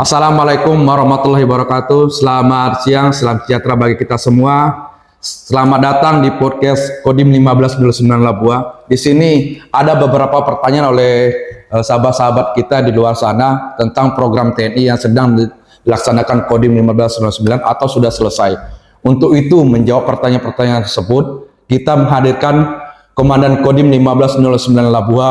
Assalamualaikum warahmatullahi wabarakatuh. Selamat siang, selamat sejahtera bagi kita semua. Selamat datang di podcast Kodim 1509 Labuha. Di sini ada beberapa pertanyaan oleh sahabat-sahabat kita di luar sana tentang program TNI yang sedang dilaksanakan Kodim 1509 atau sudah selesai. Untuk itu menjawab pertanyaan-pertanyaan tersebut, kita menghadirkan Komandan Kodim 1509 Labuha,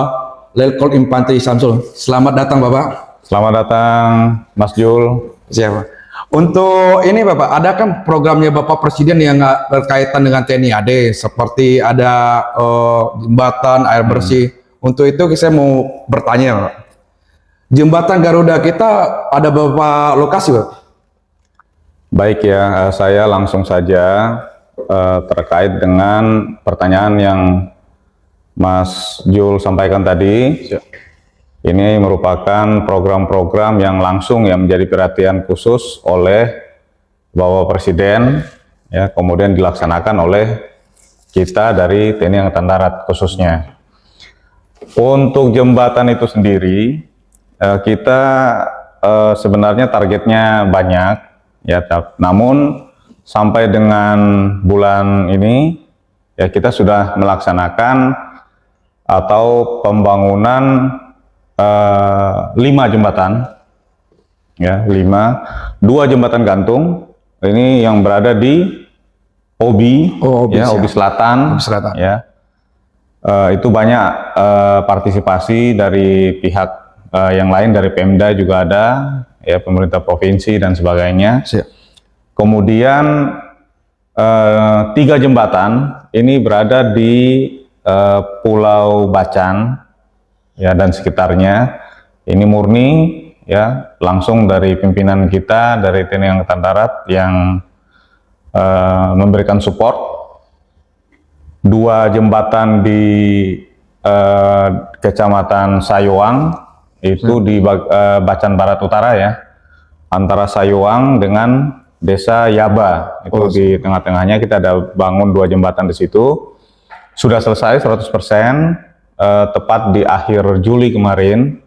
Letkol Infantri Samsul. Selamat datang Bapak. Selamat datang, Mas Jul. Siapa? Untuk ini Bapak, ada kan programnya Bapak Presiden yang berkaitan dengan TNI AD, seperti ada jembatan, air bersih. Untuk itu saya mau bertanya, Pak. Jembatan Garuda kita ada beberapa lokasi, Pak? Baik ya, saya langsung saja terkait dengan pertanyaan yang Mas Jul sampaikan tadi. Ini merupakan program-program yang langsung yang menjadi perhatian khusus oleh Bapak Presiden, ya, kemudian dilaksanakan oleh kita dari TNI Angkatan Darat khususnya. Untuk jembatan itu sendiri, kita sebenarnya targetnya banyak, ya, namun sampai dengan bulan ini, ya, kita sudah melaksanakan atau pembangunan 5 jembatan, ya, 2 jembatan gantung. Ini yang berada di Obi, ya, Obi Selatan, ya. Itu banyak partisipasi dari pihak yang lain, dari Pemda juga ada, ya, pemerintah provinsi dan sebagainya. Kemudian 3 jembatan ini berada di Pulau Bacan, ya, dan sekitarnya. Ini murni, ya, langsung dari pimpinan kita dari TNI Angkatan Darat yang memberikan support. 2 jembatan di Kecamatan Sayuang, itu di Bacan Barat Utara, ya, antara Sayuang dengan Desa Yaba. Itu di tengah-tengahnya kita ada bangun 2 jembatan di situ. Sudah selesai 100%. Tepat di akhir Juli kemarin.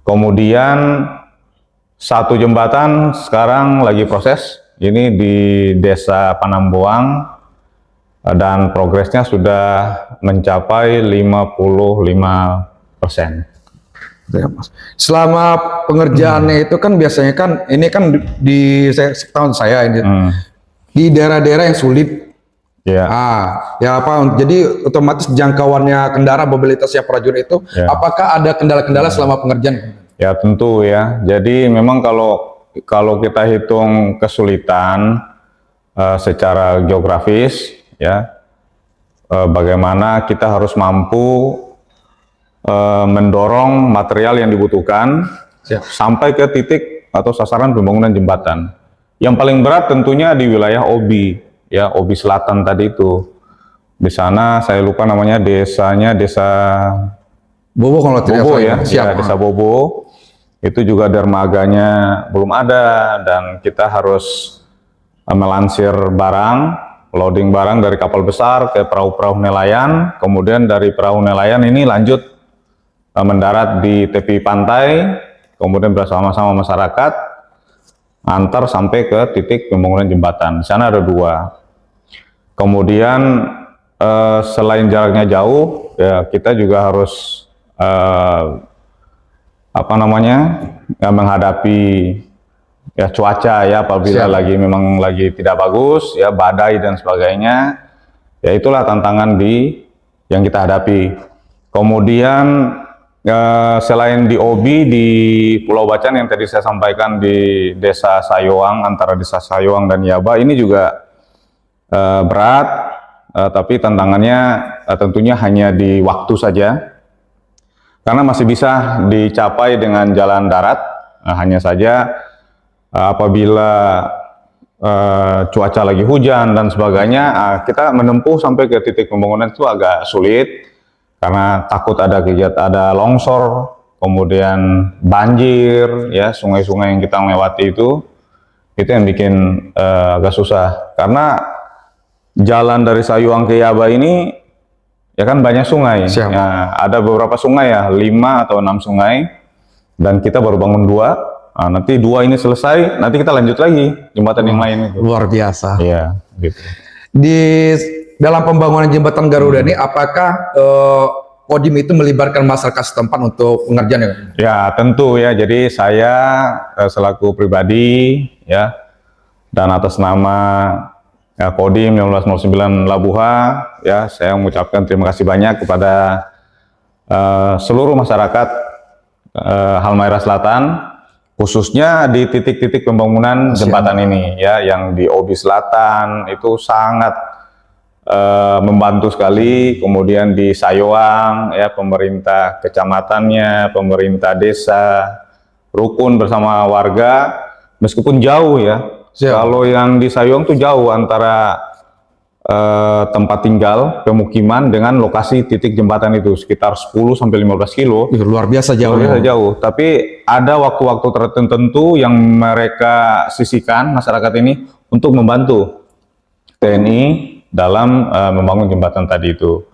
Kemudian 1 jembatan sekarang lagi proses, ini di Desa Panambuang, dan progresnya sudah mencapai 55%. Selama pengerjaannya itu kan biasanya kan ini kan di tahun saya ini di daerah-daerah yang sulit. Ya. Ya apa? Jadi otomatis jangkauannya kendaraan, mobilitasnya prajurit itu, ya. Apakah ada kendala-kendala selama pengerjaan? Ya tentu ya. Jadi memang kalau kita hitung kesulitan secara geografis, ya, bagaimana kita harus mampu mendorong material yang dibutuhkan sampai ke titik atau sasaran pembangunan jembatan. Yang paling berat tentunya di wilayah Obi. Ya, Obi Selatan tadi itu. Di sana saya lupa namanya desanya, Desa Bobo kalau tidak Bobo, ya. Ya, Desa Bobo. Itu juga dermaganya belum ada dan kita harus melansir barang, loading barang dari kapal besar ke perahu-perahu nelayan, kemudian dari perahu nelayan ini lanjut mendarat di tepi pantai, kemudian bersama-sama masyarakat antar sampai ke titik pembangunan jembatan. Di sana ada 2. Kemudian selain jaraknya jauh, ya, kita juga harus menghadapi, ya, cuaca, ya, apabila memang lagi tidak bagus, ya, badai dan sebagainya. Ya, itulah tantangan yang kita hadapi. Kemudian selain di Obi, di Pulau Bacan yang tadi saya sampaikan di Desa Sayuang, antara Desa Sayuang dan Yaba, ini juga berat, tapi tantangannya tentunya hanya di waktu saja, karena masih bisa dicapai dengan jalan darat. Hanya saja apabila cuaca lagi hujan dan sebagainya, kita menempuh sampai ke titik pembangunan itu agak sulit, karena takut ada longsor, kemudian banjir, ya, sungai-sungai yang kita lewati itu yang bikin agak susah. Karena jalan dari Sayuang ke Yaba ini, ya kan, banyak sungai. Ya, ada beberapa sungai, ya, 5 atau 6 sungai, dan kita baru bangun 2, Nah, nanti 2 ini selesai, nanti kita lanjut lagi jembatan yang lain itu. Luar biasa. Iya, gitu. Di dalam pembangunan jembatan Garuda ini, apakah Kodim itu melibatkan masyarakat setempat untuk pengerjaan? Ya, tentu ya. Jadi saya selaku pribadi ya, dan atas nama Kodim 1509 Labuha ya, saya mengucapkan terima kasih banyak kepada seluruh masyarakat Halmahera Selatan, khususnya di titik-titik pembangunan jembatan ini ya, yang di Obi Selatan itu sangat membantu sekali. Kemudian di Sayoang ya, pemerintah kecamatannya, pemerintah desa, rukun bersama warga, meskipun jauh ya. Kalau yang di Sayoang tuh jauh antara tempat tinggal, pemukiman dengan lokasi titik jembatan itu sekitar 10-15 kilo. Luar biasa jauh. Luar biasa jauh. Tapi ada waktu-waktu tertentu yang mereka sisihkan masyarakat ini untuk membantu TNI dalam membangun jembatan tadi itu.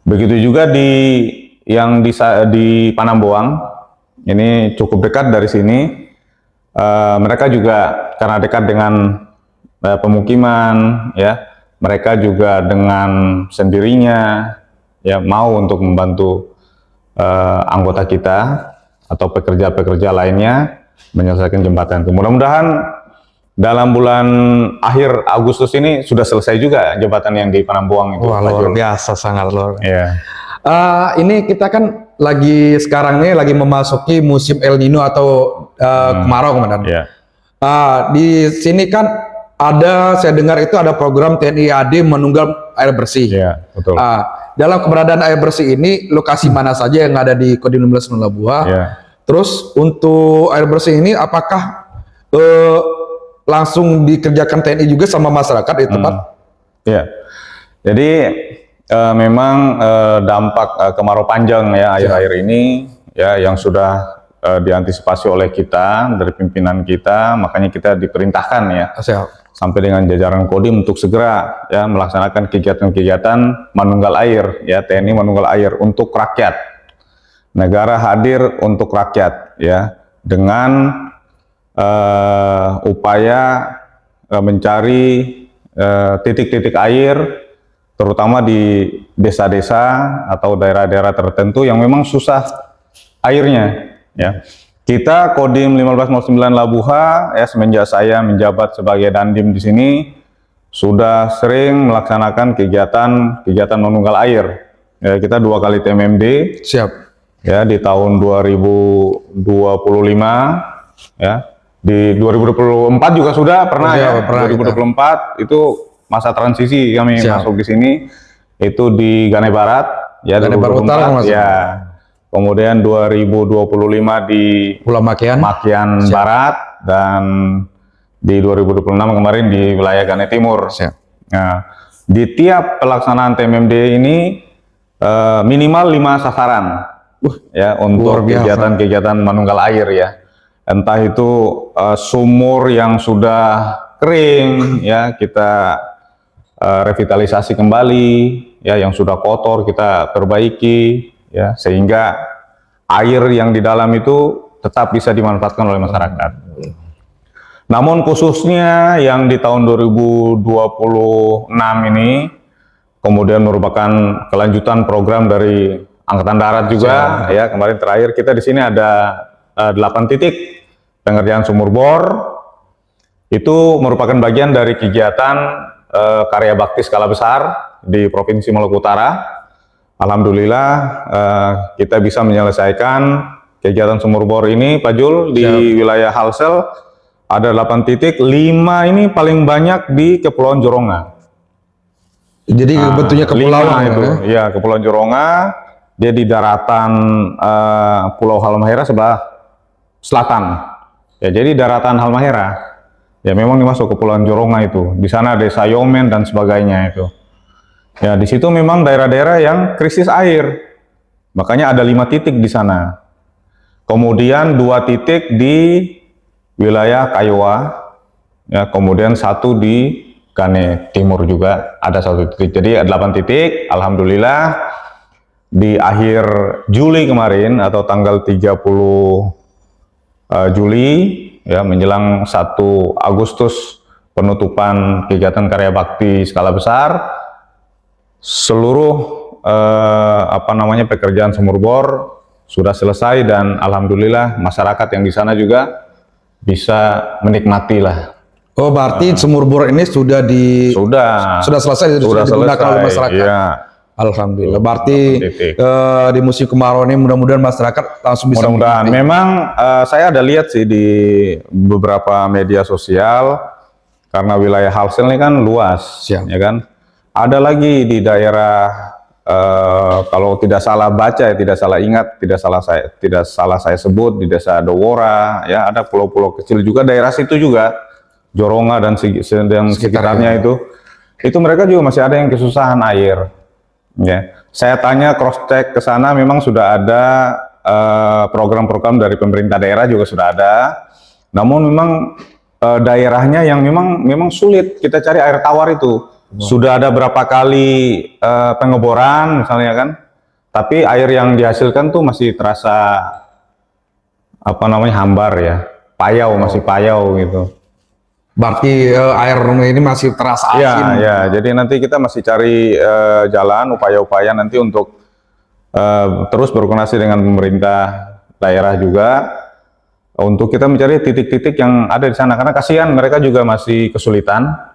Begitu juga di Panamboang, ini cukup dekat dari sini. Mereka juga karena dekat dengan pemukiman ya. Mereka juga dengan sendirinya ya mau untuk membantu anggota kita atau pekerja-pekerja lainnya menyelesaikan jembatan itu. Mudah-mudahan dalam bulan akhir Agustus ini sudah selesai juga jembatan yang di Panamboang itu. Wah, luar biasa, sangat luar biasa. Ya. Ini kita kan sekarang ini lagi memasuki musim El Nino atau kemarau, Komandan. Ya. Di sini kan saya dengar itu ada program TNI AD menunggal air bersih. Iya, betul. Dalam keberadaan air bersih ini, lokasi mana saja yang ada di Kodim 1509 Labuha? Iya. Terus untuk air bersih ini, apakah langsung dikerjakan TNI juga sama masyarakat di tempat? Iya. Jadi memang dampak kemarau panjang ya akhir-akhir ini ya yang sudah diantisipasi oleh kita dari pimpinan kita, makanya kita diperintahkan ya. Siap. Sampai dengan jajaran Kodim untuk segera ya melaksanakan kegiatan-kegiatan manunggal air ya, TNI manunggal air untuk rakyat. Negara hadir untuk rakyat ya, dengan upaya mencari titik-titik air terutama di desa-desa atau daerah-daerah tertentu yang memang susah airnya ya. Kita Kodim 1509 Labuha ya, semenjak saya menjabat sebagai Dandim di sini sudah sering melaksanakan kegiatan manunggal air. Ya, kita 2 kali TMMD. Siap. Ya, di tahun 2025 ya. Di 2024 juga sudah pernah ya. Pernah 2024 itu masa transisi kami masuk di sini itu di Gane Barat ya, Gane Barat Utara ya. Kemudian 2025 di Pulau Makian Barat, dan di 2026 kemarin di wilayah Gane Timur. Siap. Nah, di tiap pelaksanaan TMMD ini minimal 5 sasaran ya untuk kegiatan-kegiatan manunggal air ya. Entah itu sumur yang sudah kering ya, kita revitalisasi kembali ya, yang sudah kotor kita perbaiki ya, sehingga air yang di dalam itu tetap bisa dimanfaatkan oleh masyarakat. Namun khususnya yang di tahun 2026 ini kemudian merupakan kelanjutan program dari Angkatan Darat juga ya. Kemarin terakhir kita di sini ada 8 titik pengerjaan sumur bor. Itu merupakan bagian dari kegiatan karya bakti skala besar di Provinsi Maluku Utara. Alhamdulillah kita bisa menyelesaikan kegiatan sumur bor ini, Pak Jul, di wilayah Halsel ada 8 titik, 5 ini paling banyak di Kepulauan Joronga. Jadi bentuknya kepulauan itu, ya Kepulauan Joronga, dia di daratan Pulau Halmahera sebelah selatan. Ya, jadi daratan Halmahera, ya memang dimasuk Kepulauan Joronga itu. Di sana ada Desa Yomen dan sebagainya itu. Ya, di situ memang daerah-daerah yang krisis air. Makanya ada 5 titik di sana. Kemudian 2 titik di wilayah Kaiwa. Ya, kemudian 1 di Gane Timur juga ada 1 titik. Jadi ada 8 titik. Alhamdulillah di akhir Juli kemarin atau tanggal 30 Juli ya menjelang 1 Agustus penutupan kegiatan karya bakti skala besar, seluruh pekerjaan sumur bor sudah selesai dan alhamdulillah masyarakat yang di sana juga bisa menikmati lah. Oh, berarti sumur bor ini sudah selesai sudah digunakan oleh masyarakat. Iya. Alhamdulillah. Berarti di musim kemarau ini mudah-mudahan masyarakat langsung bisa. Mudah-mudahan. Memang saya ada lihat sih di beberapa media sosial, karena wilayah Halsel ini kan luas, ya kan. Ada lagi di daerah kalau tidak salah baca ya, tidak salah ingat, tidak salah saya sebut di desa Dowora, ya ada pulau-pulau kecil juga daerah situ juga, Joronga dan sekitarnya itu mereka juga masih ada yang kesusahan air. Ya, saya tanya cross check ke sana, memang sudah ada program-program dari pemerintah daerah juga sudah ada. Namun memang daerahnya yang memang sulit kita cari air tawar itu. Sudah ada berapa kali pengeboran misalnya kan, tapi air yang dihasilkan tuh masih terasa hambar ya, payau, masih payau gitu. Berarti air ini masih terasa asin. Ya, jadi nanti kita masih cari jalan, upaya-upaya nanti untuk terus berkoordinasi dengan pemerintah daerah juga untuk kita mencari titik-titik yang ada di sana, karena kasihan mereka juga masih kesulitan.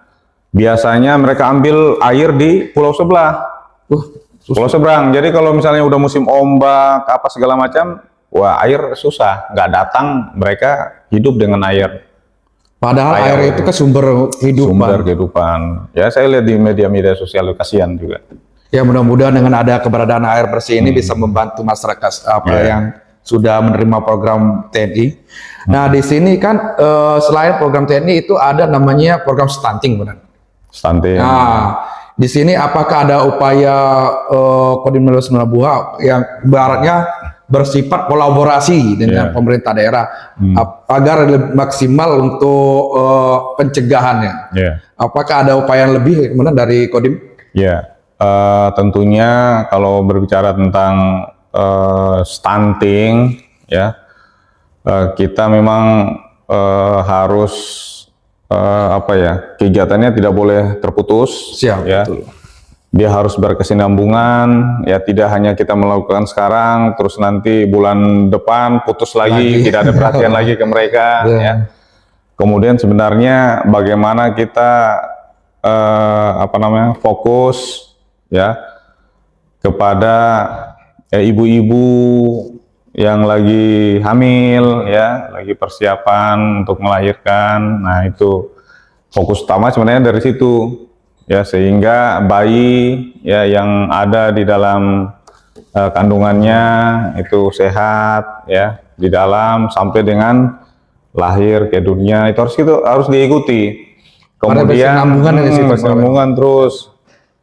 Biasanya mereka ambil air di pulau sebelah, pulau seberang. Jadi kalau misalnya udah musim ombak apa segala macam, wah air susah, nggak datang, mereka hidup dengan air. Padahal air itu kan sumber kehidupan. Ya, saya lihat di media-media sosial, kasihan juga. Ya, mudah-mudahan dengan ada keberadaan air bersih ini bisa membantu masyarakat yang sudah menerima program TNI. Nah, di sini kan selain program TNI itu ada namanya program stunting, benar? Stunting. Nah, di sini apakah ada upaya Kodim 15 Labuha yang ibaratnya bersifat kolaborasi dengan pemerintah daerah agar lebih maksimal untuk pencegahannya? Apakah ada upaya yang lebih dari Kodim? Ya, tentunya kalau berbicara tentang stunting, ya kita memang harus kegiatannya tidak boleh terputus. Betul. Dia harus berkesinambungan, ya tidak hanya kita melakukan sekarang, terus nanti bulan depan putus lagi. Tidak ada perhatian lagi ke mereka. Ya. Kemudian sebenarnya bagaimana kita fokus ya kepada ibu-ibu yang lagi hamil, ya lagi persiapan untuk melahirkan. Nah itu fokus utama sebenarnya dari situ. Ya, sehingga bayi ya yang ada di dalam kandungannya itu sehat ya di dalam sampai dengan lahir ke dunia, itu harus diikuti. Kemudian sambungan terus.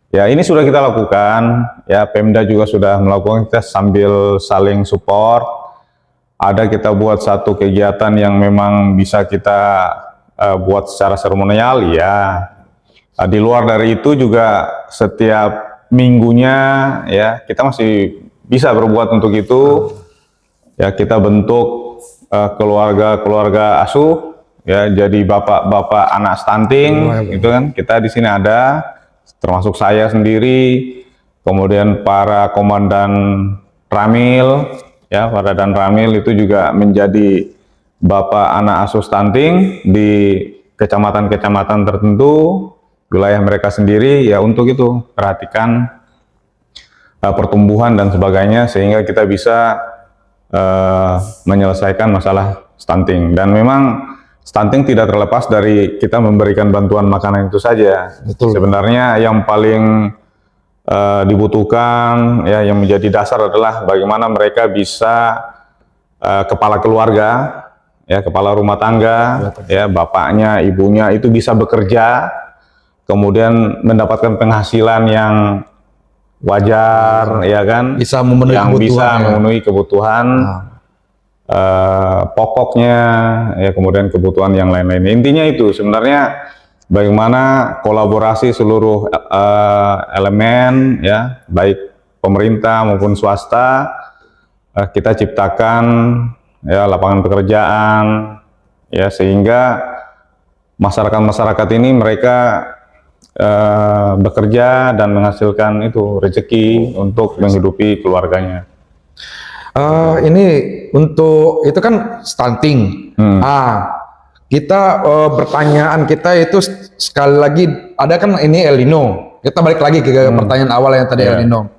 Ya, ini sudah kita lakukan ya, Pemda juga sudah melakukan, kita sambil saling support. Ada kita buat satu kegiatan yang memang bisa kita buat secara seremonial ya. Di luar dari itu juga setiap minggunya ya kita masih bisa berbuat untuk itu. Ya, kita bentuk keluarga asuh ya, jadi bapak-bapak anak stunting gitu kan. Kita di sini ada, termasuk saya sendiri, kemudian para komandan Ramil ya, para dan Ramil itu juga menjadi bapak anak asuh stunting di kecamatan-kecamatan tertentu, wilayah mereka sendiri ya, untuk itu perhatikan pertumbuhan dan sebagainya sehingga kita bisa menyelesaikan masalah stunting. Dan memang stunting tidak terlepas dari kita memberikan bantuan makanan itu saja. Betul. Sebenarnya yang paling dibutuhkan ya, yang menjadi dasar adalah bagaimana mereka bisa kepala keluarga ya, kepala rumah tangga ya, bapaknya, ibunya itu bisa bekerja, kemudian mendapatkan penghasilan yang wajar ya kan, bisa memenuhi kebutuhan pokoknya ya, kemudian kebutuhan yang lain-lain. Intinya itu sebenarnya bagaimana kolaborasi seluruh elemen ya, baik pemerintah maupun swasta, kita ciptakan ya lapangan pekerjaan, ya sehingga masyarakat ini mereka bekerja dan menghasilkan itu rezeki untuk menghidupi keluarganya. Ini untuk itu kan stunting. Kita pertanyaan kita itu sekali lagi ada kan ini El Nino. Kita balik lagi ke pertanyaan awal yang tadi El Nino.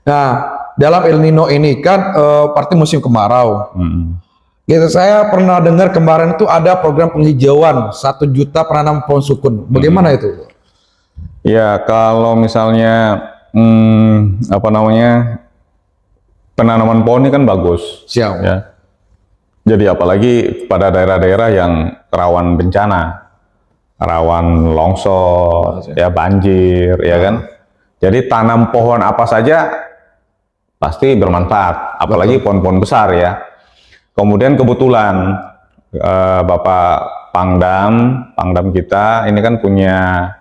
Nah, dalam El Nino ini kan berarti musim kemarau. Gitu, saya pernah dengar kemarin itu ada program penghijauan 1 juta penanam pohon sukun. Bagaimana itu? Ya, kalau misalnya penanaman pohon ini kan bagus. Siap. Ya. Jadi apalagi pada daerah-daerah yang rawan bencana, rawan longsor, ya banjir, ya kan. Jadi tanam pohon apa saja pasti bermanfaat, apalagi pohon-pohon besar ya. Kemudian kebetulan Bapak Pangdam kita ini kan punya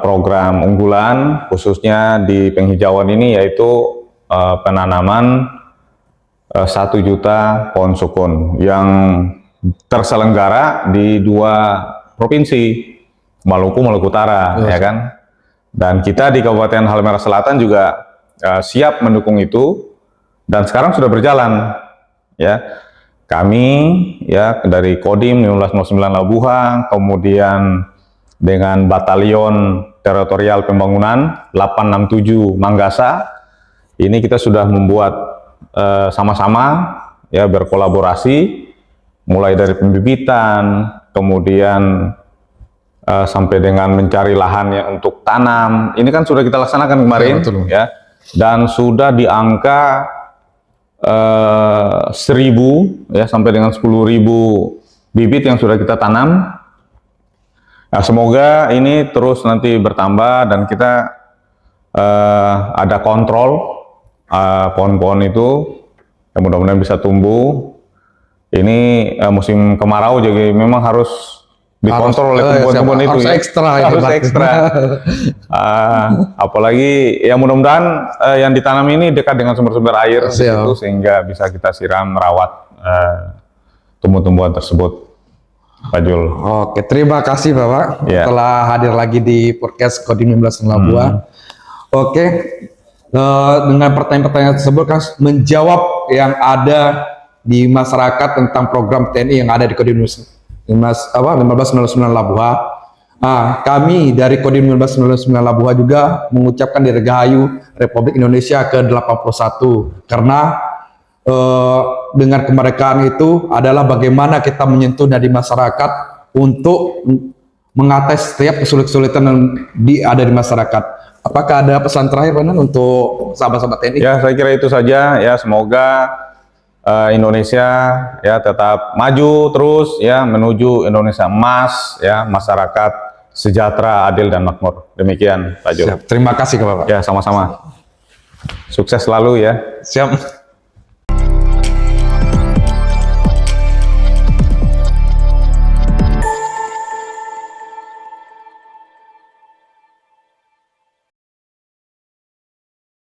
program unggulan khususnya di penghijauan ini, yaitu penanaman 1 juta pohon sukun yang terselenggara di 2 provinsi, Maluku Utara, ya kan. Dan kita di Kabupaten Halmahera Selatan juga siap mendukung itu, dan sekarang sudah berjalan. Ya, kami ya dari Kodim 1509 Labuha, kemudian dengan Batalion Teritorial Pembangunan 867 Manggasa, ini kita sudah membuat sama-sama ya berkolaborasi mulai dari pembibitan, kemudian sampai dengan mencari lahan yang untuk tanam. Ini kan sudah kita laksanakan kemarin, ya, dan sudah di angka 1.000 ya sampai dengan 10.000 bibit yang sudah kita tanam. Nah, semoga ini terus nanti bertambah dan kita ada kontrol pohon-pohon itu yang mudah-mudahan bisa tumbuh. Ini musim kemarau jadi memang harus dikontrol oleh tumbuhan-tumbuhan itu, harus ya. Ekstra, harus ekstra. Apalagi ya mudah-mudahan yang ditanam ini dekat dengan sumber-sumber air itu, sehingga bisa kita siram, merawat tumbuh-tumbuhan tersebut, Pak Jul. Oke, terima kasih Bapak telah hadir lagi di podcast Kodim 15 Labuha. Oke, dengan pertanyaan-pertanyaan tersebut kan menjawab yang ada di masyarakat tentang program TNI yang ada di Kodim 1509 Labuha. Kami dari Kodim 1509 Labuha juga mengucapkan dirgahayu Republik Indonesia ke-81, karena dengan kemerdekaan itu adalah bagaimana kita menyentuh dari masyarakat untuk mengatasi setiap kesulitan yang ada di masyarakat. Apakah ada pesan terakhir Pak Nan untuk sahabat-sahabat TNI? Ya, saya kira itu saja ya. Semoga Indonesia ya tetap maju terus ya menuju Indonesia emas ya, masyarakat sejahtera, adil dan makmur. Demikian Pak Jo. Terima kasih Bapak. Ya, sama-sama. Sukses selalu ya. Siap.